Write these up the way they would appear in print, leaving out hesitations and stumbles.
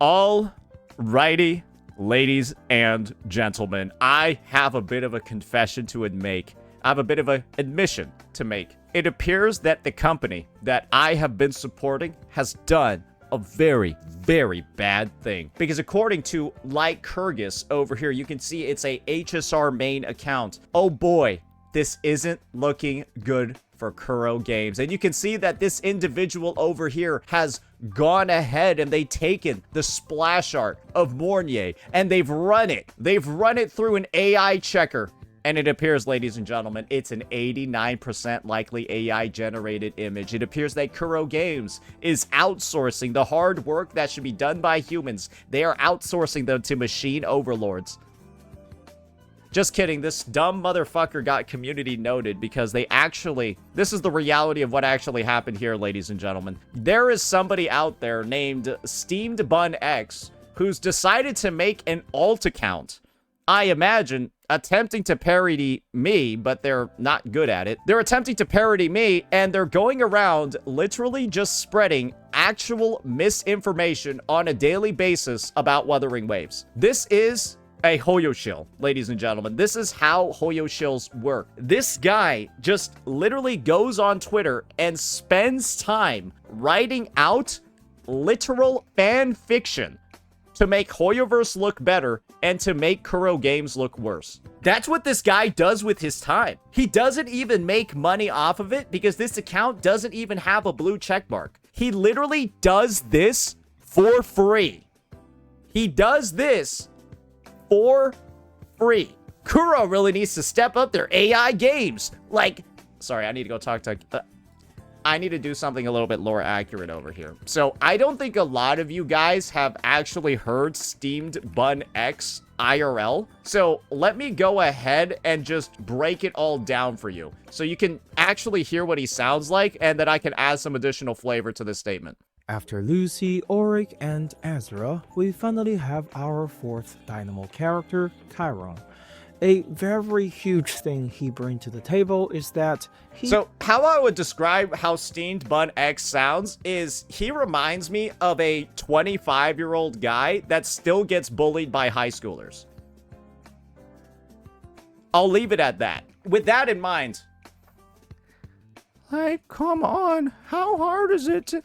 Alrighty, ladies and gentlemen, I have a bit of a confession to make. I have a bit of an admission to make. It appears that the company that I have been supporting has done a very, very bad thing. Because according to Like Kyrgyz over here, you can see it's a HSR main account. Oh boy, this isn't looking good for Kuro Games. And you can see that this individual over here has gone ahead and they've taken the splash art of Mornier and they've run it. They've run it through an AI checker. And it appears, ladies and gentlemen, it's an 89% likely AI-generated image. It appears that Kuro Games is outsourcing the hard work that should be done by humans. They are outsourcing them to machine overlords. Just kidding. This dumb motherfucker got community noted because they actually... This is the reality of what actually happened here, ladies and gentlemen. There is somebody out there named Steamed Bun X who's decided to make an alt account. I imagine attempting to parody me, but they're not good at it. They're attempting to parody me, and they're going around literally just spreading actual misinformation on a daily basis about Wuthering Waves. This is a Hoyoshill, ladies and gentlemen. This is how Hoyoshills work. This guy just literally goes on Twitter and spends time writing out literal fan fiction to make Hoyoverse look better and to make Kuro Games look worse. That's what this guy does with his time. He doesn't even make money off of it because this account doesn't even have a blue check mark. He literally does this for free. He does this for free. Kuro really needs to step up their AI games. Like, sorry, I need to go talk to... I need to do something a little bit lore accurate over here. So I don't think a lot of you guys have actually heard Steamed Bun X IRL. So let me go ahead and just break it all down for you so you can actually hear what he sounds like, and then I can add some additional flavor to this statement. After Lucy, Auric, and Ezra, we finally have our fourth Dynamo character, Chiron. A very huge thing he brings to the table is that So, how I would describe how Steamed Bun X sounds is he reminds me of a 25-year-old guy that still gets bullied by high schoolers. I'll leave it at that. With that in mind, like, come on, how hard is it to...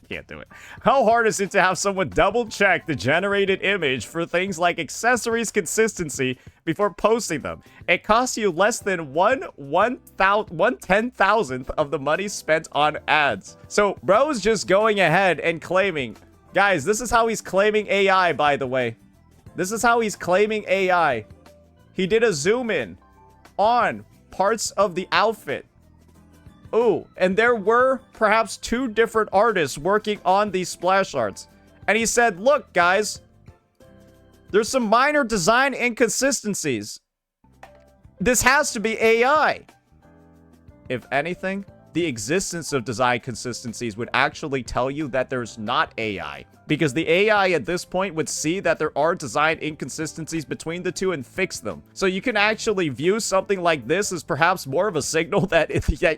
Can't do it. How hard is it to have someone double check the generated image for things like accessories consistency before posting them? It costs you less than 1/10,000th of the money spent on ads. So bro's just going ahead and claiming, guys, this is how he's claiming AI, by the way. This is how he's claiming AI. He did a zoom in on parts of the outfit. Ooh, and there were perhaps 2 different artists working on these splash arts. And he said, look, guys, there's some minor design inconsistencies. This has to be AI. If anything, the existence of design consistencies would actually tell you that there's not AI. Because the AI at this point would see that there are design inconsistencies between the two and fix them. So you can actually view something like this as perhaps more of a signal that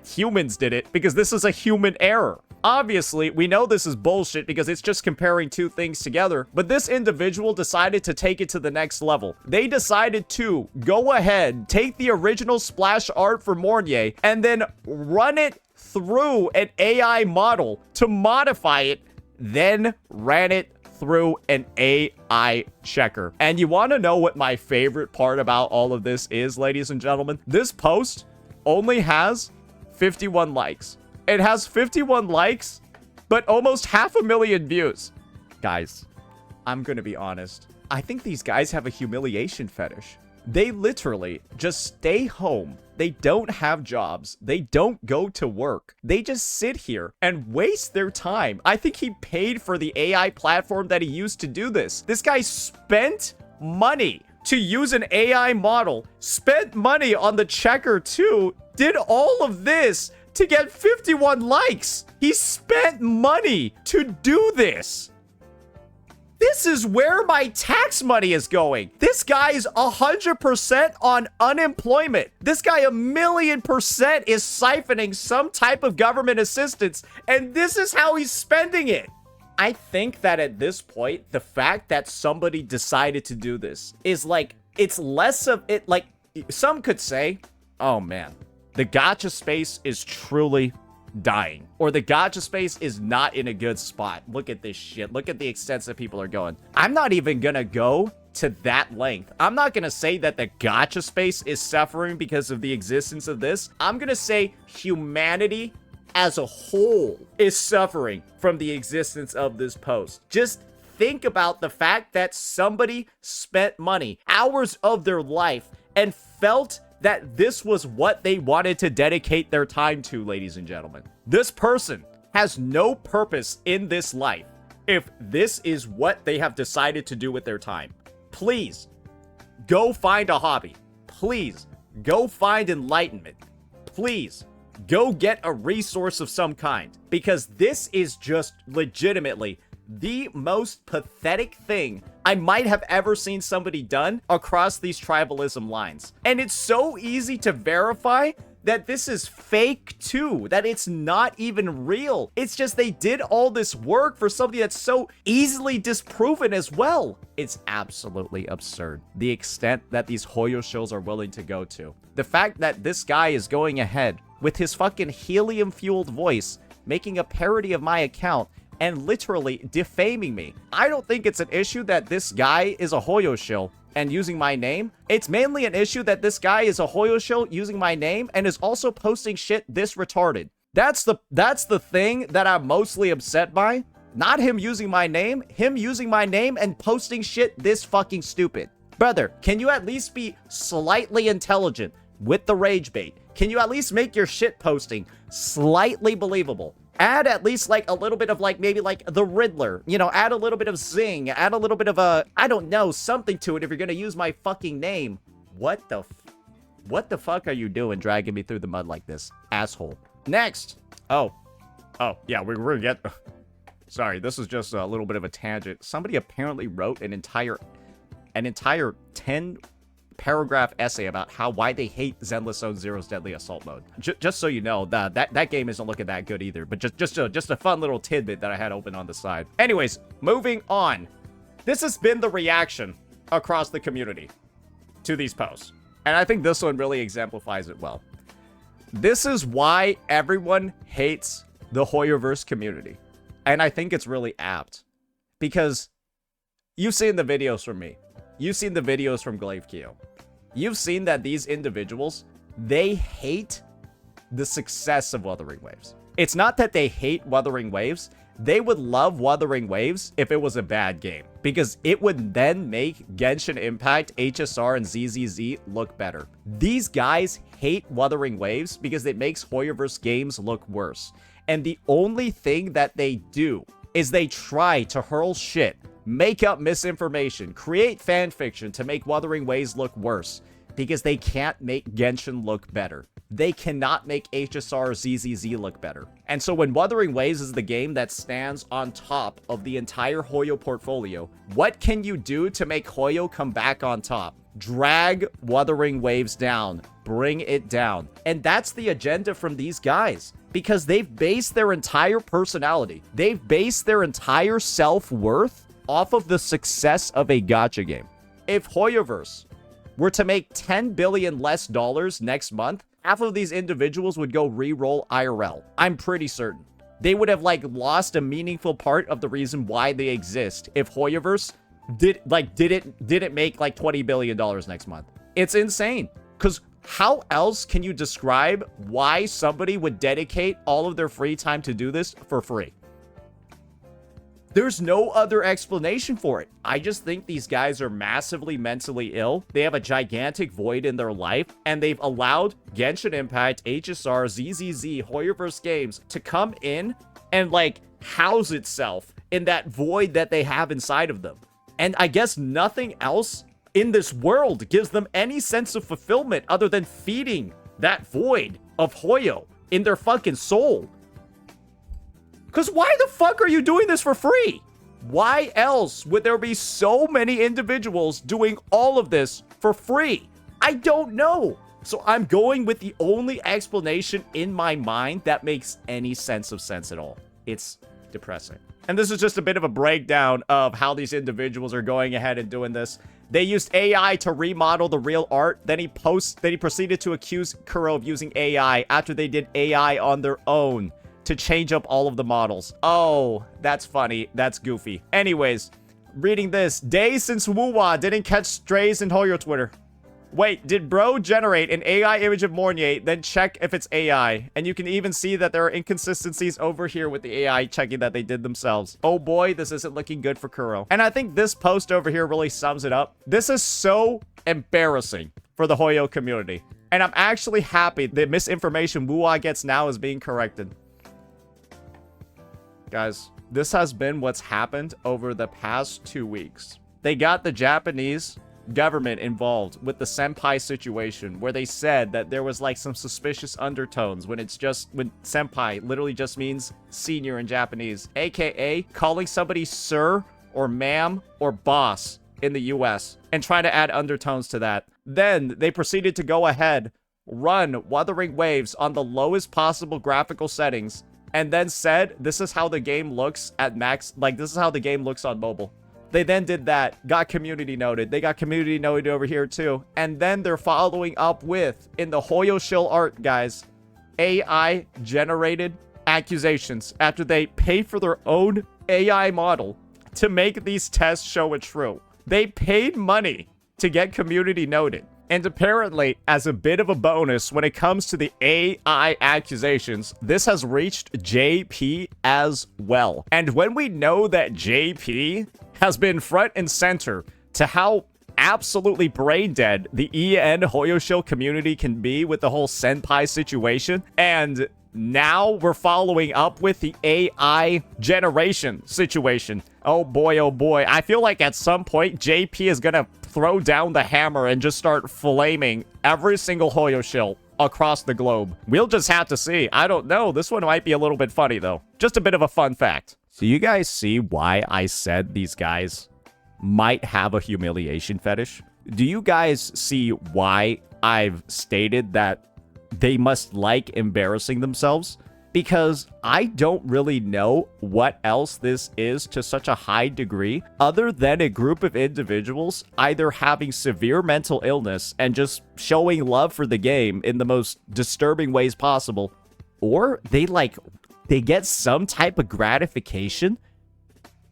humans did it, because this is a human error. Obviously, we know this is bullshit because it's just comparing 2 things together, but this individual decided to take it to the next level. They decided to go ahead, take the original splash art for Mornier, and then run it through an AI model to modify it, then ran it through an AI checker. And you want to know what my favorite part about all of this is, ladies and gentlemen? This post only has 51 likes. It has 51 likes, but almost 500,000 views. Guys, I'm gonna be honest. I think these guys have a humiliation fetish. They literally just stay home. They don't have jobs. They don't go to work. They just sit here and waste their time. I think he paid for the AI platform that he used to do this. This guy spent money to use an AI model, spent money on the checker too, did all of this to get 51 likes. He spent money to do this. This is where my tax money is going. This guy is 100% on unemployment. This guy 1,000,000% is siphoning some type of government assistance, and this is how he's spending it. I think that at this point, the fact that somebody decided to do this is like, it's less of it, like, some could say, oh man, the gacha space is truly dying, or the gacha space is not in a good spot. Look at this shit. Look at the extents that people are going. I'm not even gonna go to that length. I'm not gonna say that the gacha space is suffering because of the existence of this. I'm gonna say humanity as a whole is suffering from the existence of this post. Just think about the fact that somebody spent money, hours of their life, and felt that this was what they wanted to dedicate their time to, ladies and gentlemen. This person has no purpose in this life if this is what they have decided to do with their time. Please, go find a hobby. Please, go find enlightenment. Please, go get a resource of some kind. Because this is just legitimately the most pathetic thing I might have ever seen somebody done across these tribalism lines. And it's so easy to verify that this is fake too, that it's not even real. It's just they did all this work for something that's so easily disproven as well. It's absolutely absurd, the extent that these Hoyoshills are willing to go to. The fact that this guy is going ahead with his fucking helium-fueled voice, making a parody of my account, and literally defaming me. I don't think it's an issue that this guy is a Hoyoshill and using my name. It's mainly an issue that this guy is a Hoyoshill using my name and is also posting shit this retarded. That's the thing that I'm mostly upset by. Not him using my name and posting shit this fucking stupid. Brother, can you at least be slightly intelligent with the rage bait? Can you at least make your shit posting slightly believable? Add at least like a little bit of like maybe like the Riddler, you know, add a little bit of zing, add a little bit of I don't know, something to it if you're gonna use my fucking name. What the fuck are you doing dragging me through the mud like this, asshole? Next. Oh yeah, we're gonna get, sorry, this is just a little bit of a tangent. Somebody apparently wrote an entire 10 paragraph essay about why they hate Zenless Zone Zero's Deadly Assault Mode. Just so you know, that game isn't looking that good either, but just a fun little tidbit that I had open on the side. Anyways, moving on. This has been the reaction across the community to these posts, and I think this one really exemplifies it well. This is why everyone hates the Hoyoverse community, and I think it's really apt, because you've seen the videos from me. You've seen the videos from Glaive Keo. You've seen that these individuals, they hate the success of Wuthering Waves. It's not that they hate Wuthering Waves. They would love Wuthering Waves if it was a bad game, because it would then make Genshin Impact, HSR, and ZZZ look better. These guys hate Wuthering Waves because it makes Hoyoverse games look worse. And the only thing that they do is they try to hurl shit, make up misinformation, create fanfiction to make Wuthering Waves look worse, because they can't make Genshin look better. They cannot make HSR or ZZZ look better. And so when Wuthering Waves is the game that stands on top of the entire Hoyo portfolio, what can you do to make Hoyo come back on top? Drag Wuthering Waves down. Bring it down. And that's the agenda from these guys, because they've based their entire personality, they've based their entire self-worth off of the success of a gacha game. If Hoyoverse were to make $10 billion less next month, half of these individuals would go re-roll IRL. I'm pretty certain. They would have like lost a meaningful part of the reason why they exist if Hoyoverse didn't make like $20 billion next month. It's insane. Because how else can you describe why somebody would dedicate all of their free time to do this for free? There's no other explanation for it. I just think these guys are massively mentally ill. They have a gigantic void in their life, and they've allowed Genshin Impact, HSR, ZZZ, Hoyoverse games to come in and like house itself in that void that they have inside of them. And I guess nothing else in this world gives them any sense of fulfillment other than feeding that void of Hoyo in their fucking soul. Because why the fuck are you doing this for free? Why else would there be so many individuals doing all of this for free? I don't know. So I'm going with the only explanation in my mind that makes any sense at all. It's depressing. And this is just a bit of a breakdown of how these individuals are going ahead and doing this. They used AI to remodel the real art. Then he proceeded to accuse Kuro of using AI after they did AI on their own to change up all of the models. Oh, that's funny. That's goofy. Anyways, reading this. Days since Wuwa didn't catch strays in Hoyo Twitter. Wait, did bro generate an AI image of Mornier, then check if it's AI? And you can even see that there are inconsistencies over here with the AI checking that they did themselves. Oh boy, this isn't looking good for Kuro. And I think this post over here really sums it up. This is so embarrassing for the Hoyo community. And I'm actually happy the misinformation Wuwa gets now is being corrected. Guys, this has been what's happened over the past 2 weeks. They got the Japanese government involved with the senpai situation where they said that there was like some suspicious undertones when senpai literally just means senior in Japanese, aka calling somebody sir or ma'am or boss in the US and trying to add undertones to that. Then they proceeded to go ahead, run Wuthering Waves on the lowest possible graphical settings, and then said this is how the game looks at max, like this is how the game looks on mobile. They then did that, got community noted. They got community noted over here too. And then they're following up with, in the Hoyoshill art, guys, AI generated accusations after they paid for their own AI model to make these tests show it true. They paid money to get community noted. And apparently, as a bit of a bonus, when it comes to the AI accusations, this has reached JP as well. And when we know that JP has been front and center to how absolutely brain dead the EN Hoyoshill community can be with the whole senpai situation, and now we're following up with the AI generation situation. Oh boy, I feel like at some point JP is gonna throw down the hammer and just start flaming every single Hoyoshill across the globe. We'll just have to see. I don't know. This one might be a little bit funny though. Just a bit of a fun fact. So you guys see why I said these guys might have a humiliation fetish? Do you guys see why I've stated that they must like embarrassing themselves? Because I don't really know what else this is to such a high degree other than a group of individuals either having severe mental illness and just showing love for the game in the most disturbing ways possible, or they get some type of gratification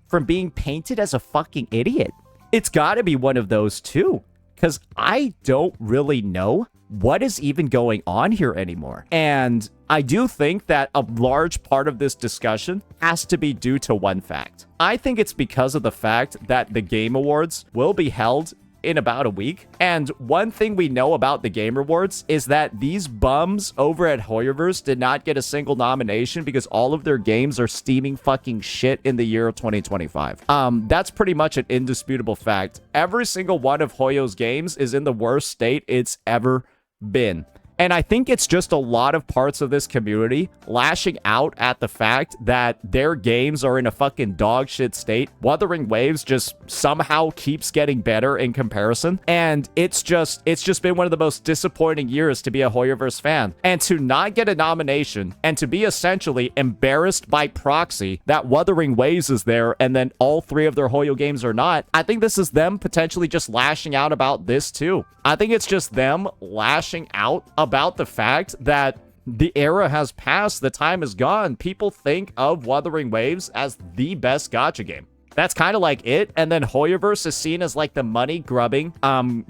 from being painted as a fucking idiot. It's gotta be one of those too, because I don't really know what is even going on here anymore. And I do think that a large part of this discussion has to be due to one fact. I think it's because of the fact that the Game Awards will be held in about a week. And one thing we know about the Game Awards is that these bums over at Hoyoverse did not get a single nomination because all of their games are steaming fucking shit in the year of 2025. That's pretty much an indisputable fact. Every single one of Hoyo's games is in the worst state it's ever been. And I think it's just a lot of parts of this community lashing out at the fact that their games are in a fucking dog shit state. Wuthering Waves just somehow keeps getting better in comparison. And it's just been one of the most disappointing years to be a Hoyoverse fan. And to not get a nomination and to be essentially embarrassed by proxy that Wuthering Waves is there and then all three of their Hoyo games are not, I think this is them potentially just lashing out about this too. I think it's just them lashing out about the fact that the era has passed, the time is gone. People think of Wuthering Waves as the best gacha game. That's kind of like it. And then Hoyoverse is seen as like the money-grubbing,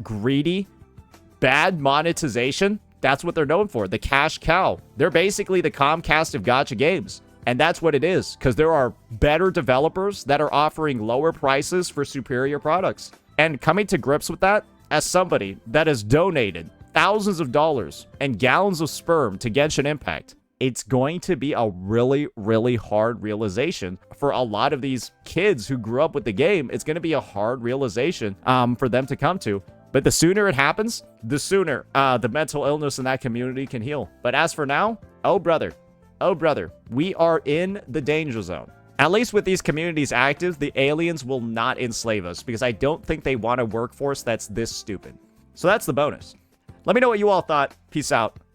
greedy, bad monetization. That's what they're known for, the cash cow. They're basically the Comcast of gacha games. And that's what it is, because there are better developers that are offering lower prices for superior products. And coming to grips with that, as somebody that has donated thousands of dollars and gallons of sperm to Genshin Impact, it's going to be a really, really hard realization for a lot of these kids who grew up with the game. It's going to be a hard realization for them to come to. But the sooner it happens, the sooner the mental illness in that community can heal. But as for now, oh brother, we are in the danger zone. At least with these communities active, the aliens will not enslave us because I don't think they want a workforce that's this stupid. So that's the bonus. Let me know what you all thought. Peace out.